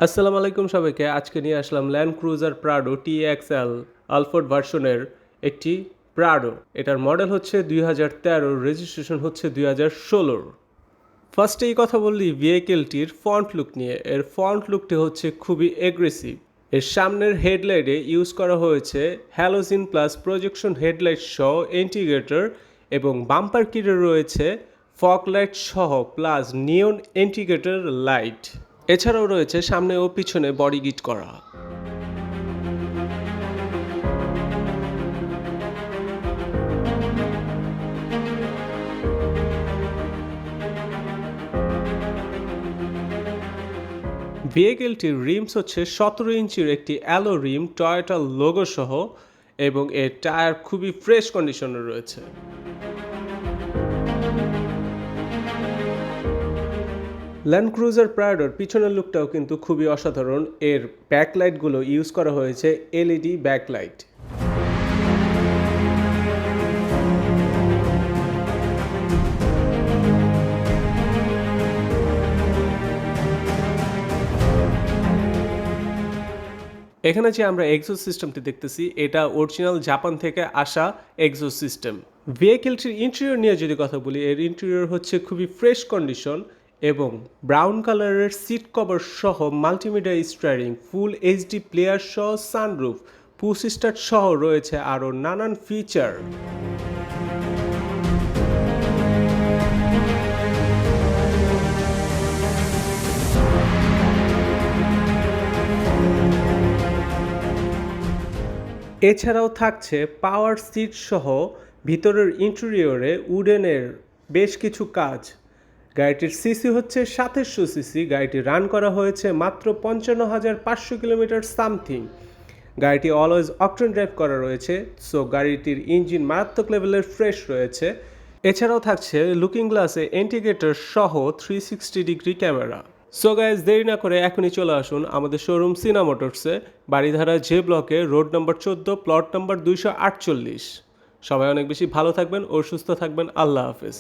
আসসালামু আলাইকুম সবাইকে। আজকে নিয়ে আসলাম ল্যান্ড ক্রুজার প্রাডো টিএক্সএল আলফোর্ড ভার্সনের একটি প্রাডো। এটার মডেল হচ্ছে 2013, রেজিস্ট্রেশন হচ্ছে 2016। ফার্স্টেই কথা বললি ভেহিকেলটির ফ্রন্ট লুক নিয়ে। এর ফ্রন্ট লুকটি হচ্ছে খুবই এগ্রেসিভ। এর সামনের হেডলাইটে ইউজ করা হয়েছে হ্যালোজিন প্লাস প্রজেকশন হেডলাইট সহ ইন্টিগ্রেটর এবং বাম্পার কিটে রয়েছে ফগ লাইট সহ প্লাস নিয়ন ইন্টিগ্রেটর লাইট। এছাড়াও রয়েছে সামনে ও পিছনে বডি কিট করা। ভেহিকেলটির রিমস হচ্ছে 17 ইঞ্চির একটি অ্যালো রিম টয়োটা লোগো সহ এবং এর টায়ার খুবই ফ্রেশ কন্ডিশনে রয়েছে। ল্যান্ড ক্রুজার প্রাডোর পিছনের লুকটাও কিন্তু খুবই অসাধারণ। এর ব্যাকলাইটগুলো ইউজ করা হয়েছে এলইডি ব্যাকলাইট। এখানে যে আমরা এক্সোস সিস্টেমটি দেখতেছি এটা অরিজিনাল জাপান থেকে আসা এক্সোস সিস্টেম। ভেহিকেলটির ইন্টেরিয়র নিয়ে যদি কথা বলি, এর ইন্টেরিয়র হচ্ছে খুবই ফ্রেশ কন্ডিশন এবং ব্রাউন কালারের সিট কভার সহ multimedia steering, full HD player সহ সানরুফ, পুশ স্টার্ট সহ রয়েছে আরও নানান ফিচার। এছাড়াও থাকছে পাওয়ার সিট সহ ভিতরের ইন্টেরিয়রে উডেনের বেশ কিছু কাজ। গাড়িটির সিসি হচ্ছে 2700 সিসি। গাড়িটি রান করা হয়েছে মাত্র 55,500 কিলোমিটার সামথিং। গাড়িটি অলওয়েজ অকটেন ড্রাইভ করা রয়েছে, সো গাড়িটির ইঞ্জিন মারাত্মক লেভেলের ফ্রেশ রয়েছে। এছাড়াও থাকছে লুকিং গ্লাসে ইন্ডিকেটর সহ 360 ডিগ্রি ক্যামেরা। সো গাইজ, দেরি না করে এখনই চলে আসুন আমাদের শোরুম সিনা মোটরসে, বাড়িধারা জে ব্লকে, রোড নম্বর 14, প্লট নম্বর 248। সবাই অনেক বেশি ভালো থাকবেন ও সুস্থ থাকবেন। আল্লাহ হাফেজ।